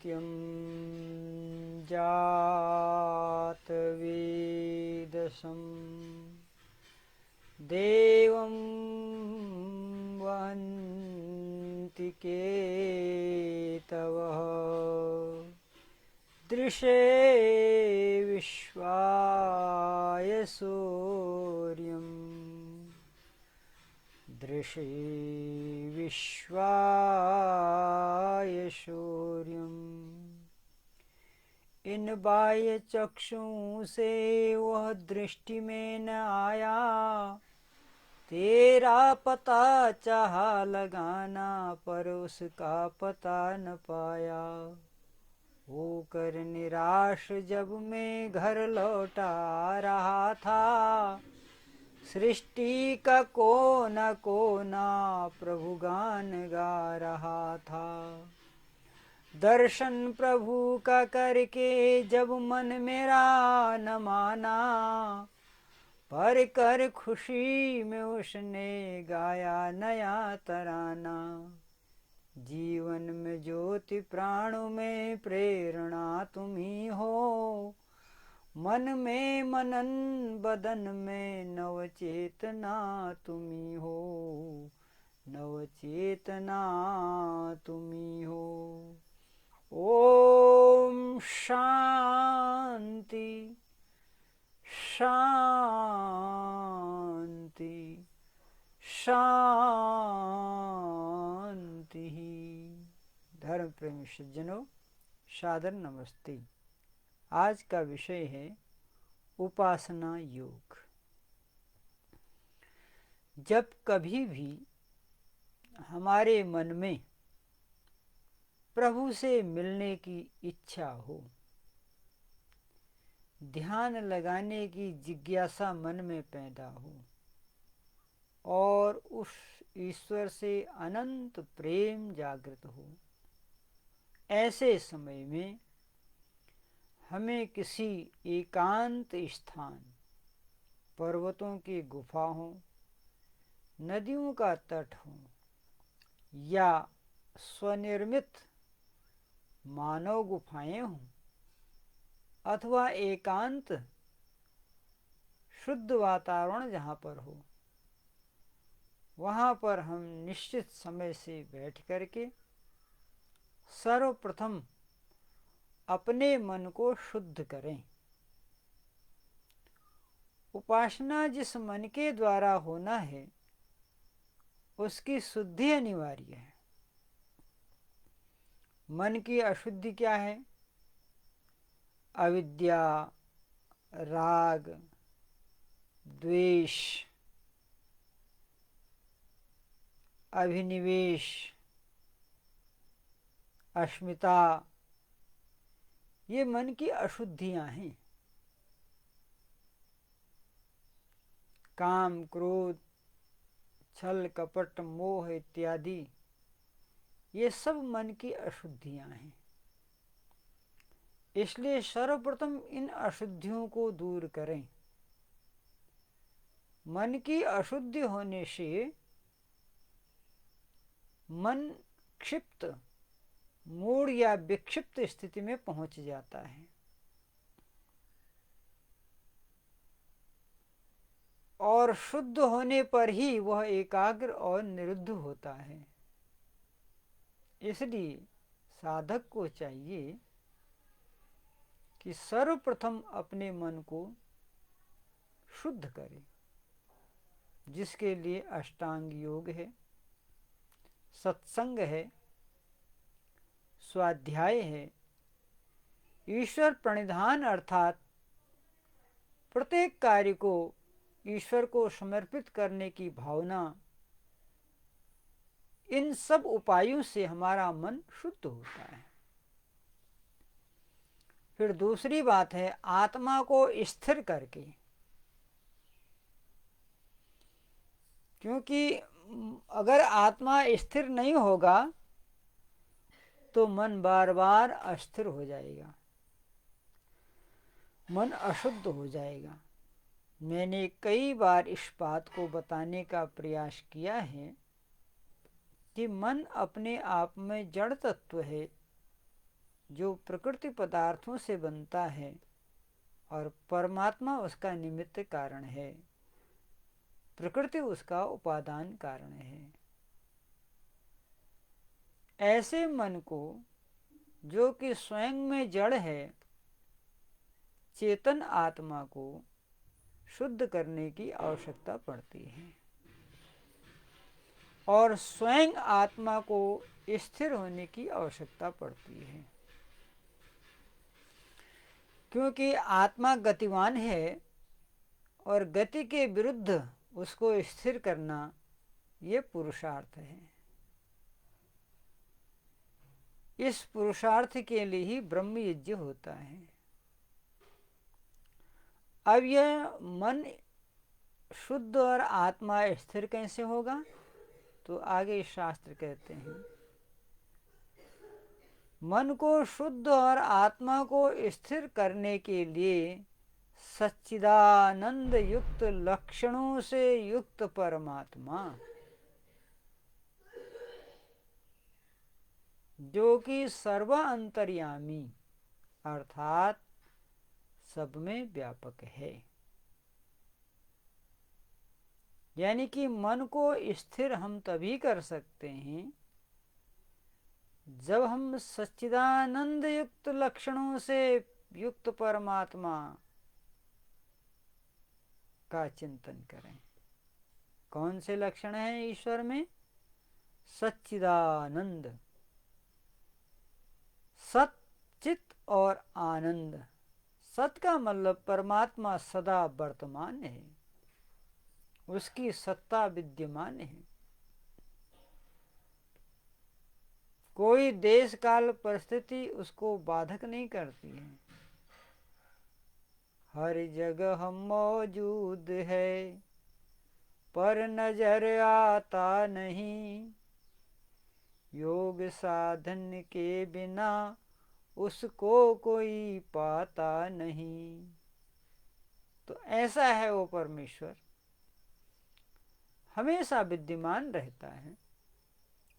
नित्यं जातवेदसं देवं वहन्ति केतवः दृशे विश्वाय सूर्यम् दृशे विश्वाय सूर्यम्। इन बाह्य चक्षुओं से वह दृष्टि में न आया, तेरा पता चाहा लगाना पर उसका पता न पाया। होकर निराश जब मैं घर लौटा रहा था, सृष्टि का कोना कोना प्रभु गान गा रहा था। दर्शन प्रभु का करके जब मन मेरा न माना, पर कर खुशी में उसने गाया नया तराना। जीवन में ज्योति प्राणों में प्रेरणा तुम ही हो, मन में मनन बदन में नव चेतना तुम ही हो, नव चेतना तुम ही हो। ओम शांति शांति शांति। धर्म प्रेमी सज्जनों, सादर नमस्ते। आज का विषय है उपासना योग। जब कभी भी हमारे मन में प्रभु से मिलने की इच्छा हो, ध्यान लगाने की जिज्ञासा मन में पैदा हो और उस ईश्वर से अनंत प्रेम जागृत हो, ऐसे समय में हमें किसी एकांत स्थान, पर्वतों की गुफा हो, नदियों का तट हो या स्वनिर्मित मानव गुफाएं हों, अथवा एकांत शुद्ध वातावरण जहाँ पर हो, वहाँ पर हम निश्चित समय से बैठ करके सर्वप्रथम अपने मन को शुद्ध करें। उपासना जिस मन के द्वारा होना है, उसकी शुद्धि अनिवार्य है। मन की अशुद्धि क्या है? अविद्या, राग, द्वेष, अभिनिवेश, अस्मिता, ये मन की अशुद्धियां हैं। काम, क्रोध, छल, कपट, मोह इत्यादि ये सब मन की अशुद्धियां हैं। इसलिए सर्वप्रथम इन अशुद्धियों को दूर करें। मन की अशुद्धि होने से मन क्षिप्त, मूढ़ या विक्षिप्त स्थिति में पहुंच जाता है और शुद्ध होने पर ही वह एकाग्र और निरुद्ध होता है। इसलिए साधक को चाहिए कि सर्वप्रथम अपने मन को शुद्ध करे, जिसके लिए अष्टांग योग है, सत्संग है, स्वाध्याय है, ईश्वर प्रणिधान अर्थात प्रत्येक कार्य को ईश्वर को समर्पित करने की भावना, इन सब उपायों से हमारा मन शुद्ध होता है। फिर दूसरी बात है आत्मा को स्थिर करके, क्योंकि अगर आत्मा स्थिर नहीं होगा तो मन बार बार अस्थिर हो जाएगा, मन अशुद्ध हो जाएगा। मैंने कई बार इस बात को बताने का प्रयास किया है कि मन अपने आप में जड़ तत्व है जो प्रकृति पदार्थों से बनता है और परमात्मा उसका निमित्त कारण है, प्रकृति उसका उपादान कारण है। ऐसे मन को, जो कि स्वयं में जड़ है, चेतन आत्मा को शुद्ध करने की आवश्यकता पड़ती है और स्वयं आत्मा को स्थिर होने की आवश्यकता पड़ती है, क्योंकि आत्मा गतिवान है और गति के विरुद्ध उसको स्थिर करना ये पुरुषार्थ है। इस पुरुषार्थ के लिए ही ब्रह्म यज्ञ होता है। अब यह मन शुद्ध और आत्मा स्थिर कैसे होगा? तो आगे शास्त्र कहते हैं, मन को शुद्ध और आत्मा को स्थिर करने के लिए सच्चिदानंद युक्त लक्षणों से युक्त परमात्मा, जो कि सर्व अंतर्यामी अर्थात सब में व्यापक है, यानी कि मन को स्थिर हम तभी कर सकते हैं जब हम सच्चिदानंद युक्त लक्षणों से युक्त परमात्मा का चिंतन करें। कौन से लक्षण हैं ईश्वर में? सच्चिदानंद, सत, चित और आनंद। सत का मतलब परमात्मा सदा वर्तमान है, उसकी सत्ता विद्यमान है, कोई देश काल परिस्थिति उसको बाधक नहीं करती है, हर जगह मौजूद है पर नजर आता नहीं, योग साधन के बिना उसको कोई पाता नहीं। तो ऐसा है वो परमेश्वर, हमेशा विद्यमान रहता है।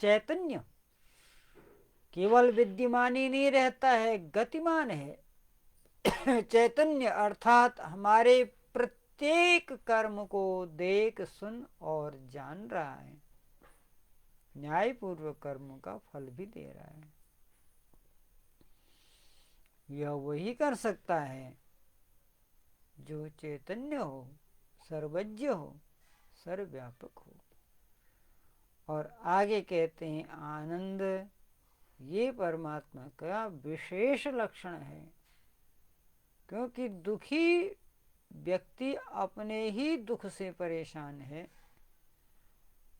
चैतन्य केवल विद्यमान ही नहीं रहता है, गतिमान है। चैतन्य अर्थात हमारे प्रत्येक कर्म को देख, सुन और जान रहा है, न्यायपूर्वक कर्मों का फल भी दे रहा है। यह वही कर सकता है जो चैतन्य हो, सर्वज्ञ हो, सर्वव्यापक हो। और आगे कहते हैं आनंद, ये परमात्मा का विशेष लक्षण है, क्योंकि दुखी व्यक्ति अपने ही दुख से परेशान है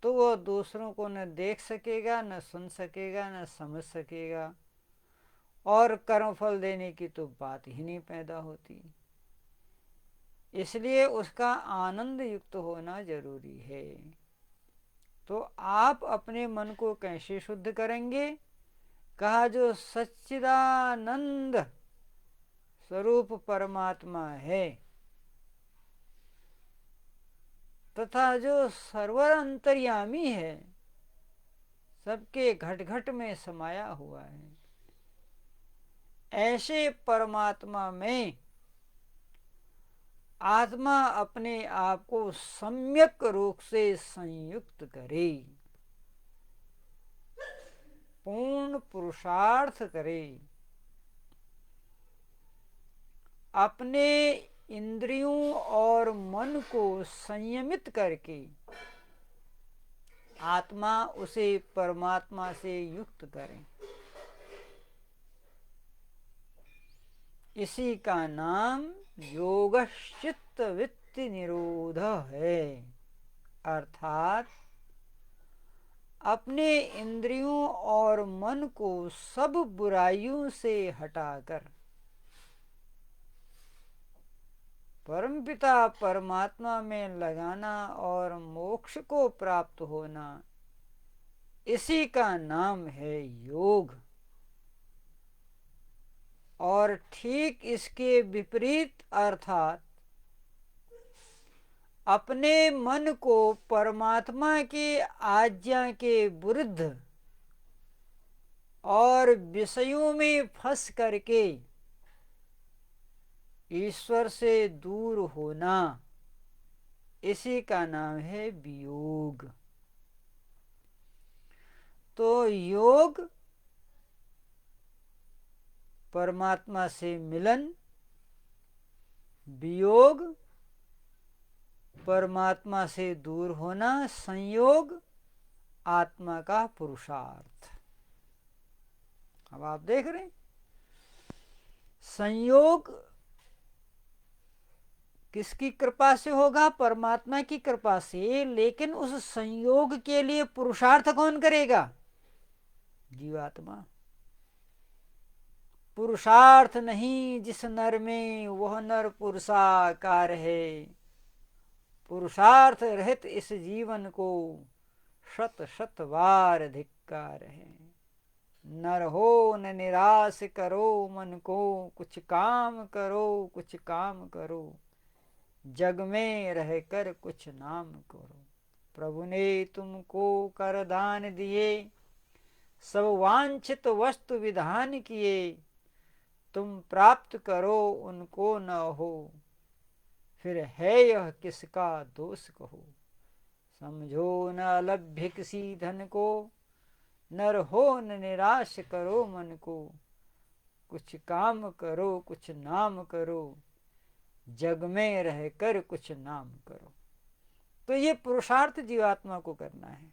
तो वह दूसरों को न देख सकेगा, न सुन सकेगा, न समझ सकेगा, और कर्मफल देने की तो बात ही नहीं पैदा होती। इसलिए उसका आनंद युक्त होना जरूरी है। तो आप अपने मन को कैसे शुद्ध करेंगे? कहा जो सच्चिदानंद स्वरूप परमात्मा है तथा जो सर्वर अंतर्यामी है, सबके घट घट में समाया हुआ है, ऐसे परमात्मा में आत्मा अपने आप को सम्यक रूप से संयुक्त करे, पूर्ण पुरुषार्थ करे, अपने इंद्रियों और मन को संयमित करके आत्मा उसे परमात्मा से युक्त करे। इसी का नाम योगश्चित्त वृत्ति निरोध है, अर्थात अपने इंद्रियों और मन को सब बुराइयों से हटाकर परमपिता परमात्मा में लगाना और मोक्ष को प्राप्त होना, इसी का नाम है योग। और ठीक इसके विपरीत अर्थात अपने मन को परमात्मा की आज्ञा के विरुद्ध और विषयों में फंस करके ईश्वर से दूर होना, इसी का नाम है वियोग। तो योग परमात्मा से मिलन, वियोग परमात्मा से दूर होना, संयोग आत्मा का पुरुषार्थ। अब आप देख रहे हैं, संयोग किसकी कृपा से होगा? परमात्मा की कृपा से। लेकिन उस संयोग के लिए पुरुषार्थ कौन करेगा? जीवात्मा। पुरुषार्थ नहीं जिस नर में, वह नर पुरुषाकार है। पुरुषार्थ रहित इस जीवन को शत शत बार धिक्कार है। नर हो न निराश करो मन को, कुछ काम करो कुछ काम करो, जग में रह कर कुछ नाम करो। प्रभु ने तुमको कर दान दिए, सब वांछित वस्तु विधान किए, तुम प्राप्त करो उनको न हो, फिर है यह किसका दोष कहो। समझो न लभ्य किसी धन को, नर हो न निराश करो मन को, कुछ काम करो कुछ नाम करो, जग में रह कर कुछ नाम करो। तो ये पुरुषार्थ जीवात्मा को करना है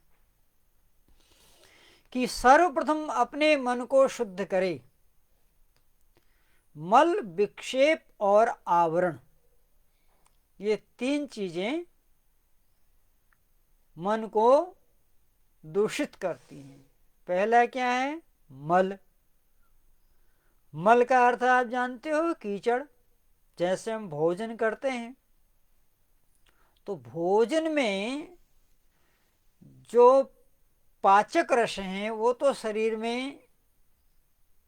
कि सर्वप्रथम अपने मन को शुद्ध करे। मल, विक्षेप और आवरण, ये तीन चीजें मन को दूषित करती हैं। पहला क्या है? मल। मल का अर्थ आप जानते हो, कीचड़। जैसे हम भोजन करते हैं तो भोजन में जो पाचक रस हैं वो तो शरीर में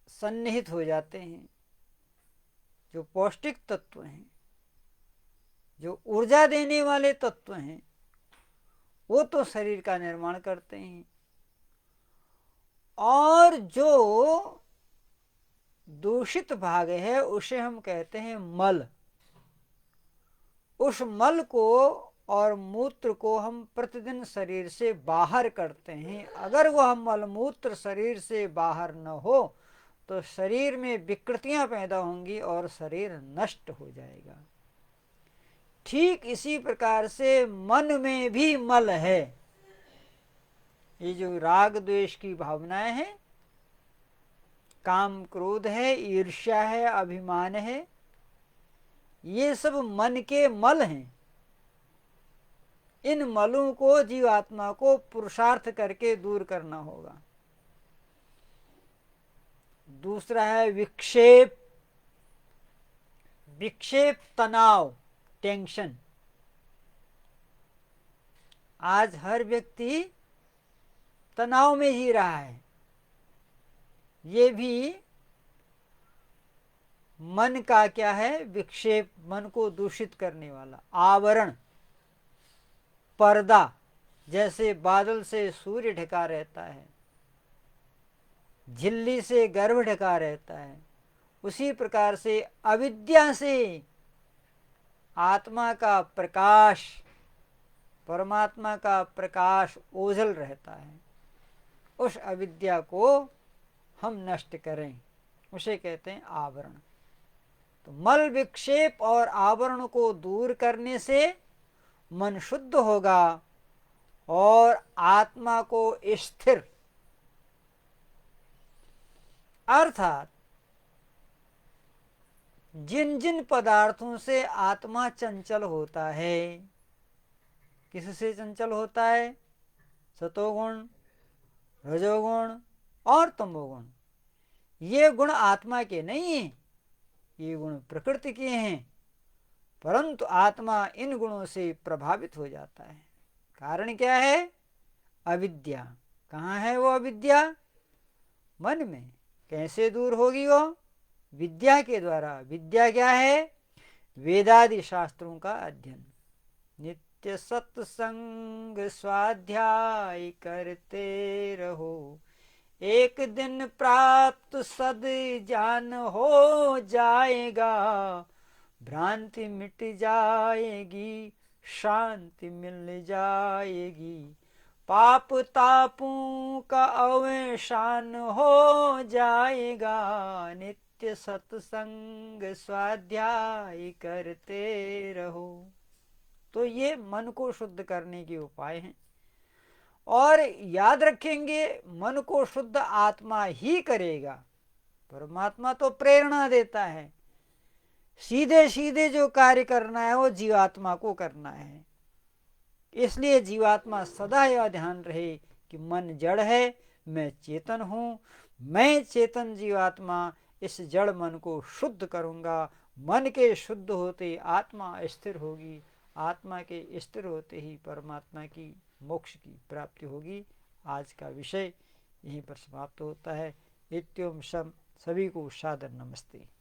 सन्निहित हो जाते हैं। जो पौष्टिक तत्व हैं, जो ऊर्जा देने वाले तत्व हैं, वो तो शरीर का निर्माण करते हैं। और जो दूषित भाग है उसे हम कहते हैं मल। उस मल को और मूत्र को हम प्रतिदिन शरीर से बाहर करते हैं। अगर वह मल मूत्र शरीर से बाहर न हो तो शरीर में विकृतियां पैदा होंगी और शरीर नष्ट हो जाएगा। ठीक इसी प्रकार से मन में भी मल है। ये जो राग द्वेष की भावनाएं हैं, काम क्रोध है, ईर्ष्या है, अभिमान है, ये सब मन के मल हैं। इन मलों को जीवात्मा को पुरुषार्थ करके दूर करना होगा। दूसरा है विक्षेप। विक्षेप तनाव, टेंशन। आज हर व्यक्ति तनाव में जी रहा है। ये भी मन का क्या है? विक्षेप, मन को दूषित करने वाला। आवरण, पर्दा। जैसे बादल से सूर्य ढका रहता है, झिल्ली से गर्भ ढका रहता है, उसी प्रकार से अविद्या से आत्मा का प्रकाश, परमात्मा का प्रकाश ओझल रहता है। उस अविद्या को हम नष्ट करें, उसे कहते हैं आवरण। तो मल, विक्षेप और आवरण को दूर करने से मन शुद्ध होगा और आत्मा को स्थिर, अर्थात जिन जिन पदार्थों से आत्मा चंचल होता है, किससे चंचल होता है? सतोगुण, रजोगुण और तमोगुण। ये गुण आत्मा के नहीं हैं, ये गुण प्रकृति के हैं, परंतु आत्मा इन गुणों से प्रभावित हो जाता है। कारण क्या है? अविद्या। कहाँ है वो अविद्या? मन में। कैसे दूर होगी वो? विद्या के द्वारा। विद्या क्या है? वेदादि शास्त्रों का अध्ययन। नित्य सत्संग स्वाध्याय करते रहो, एक दिन प्राप्त सद जान हो जाएगा, भ्रांति मिट जाएगी, शांति मिल जाएगी, पाप तापों का अवसान हो जाएगा, नित्य सत्संग स्वाध्याय करते रहो। तो ये मन को शुद्ध करने के उपाय हैं। और याद रखेंगे, मन को शुद्ध आत्मा ही करेगा। परमात्मा तो प्रेरणा देता है, सीधे सीधे जो कार्य करना है वो जीवात्मा को करना है। इसलिए जीवात्मा सदा यह ध्यान रहे कि मन जड़ है, मैं चेतन हूँ, मैं चेतन जीवात्मा इस जड़ मन को शुद्ध करूँगा। मन के शुद्ध होते आत्मा स्थिर होगी, आत्मा के स्थिर होते ही परमात्मा की मोक्ष की प्राप्ति होगी। आज का विषय यहीं पर समाप्त होता है। इत्योम सम, सभी को सादर नमस्ते।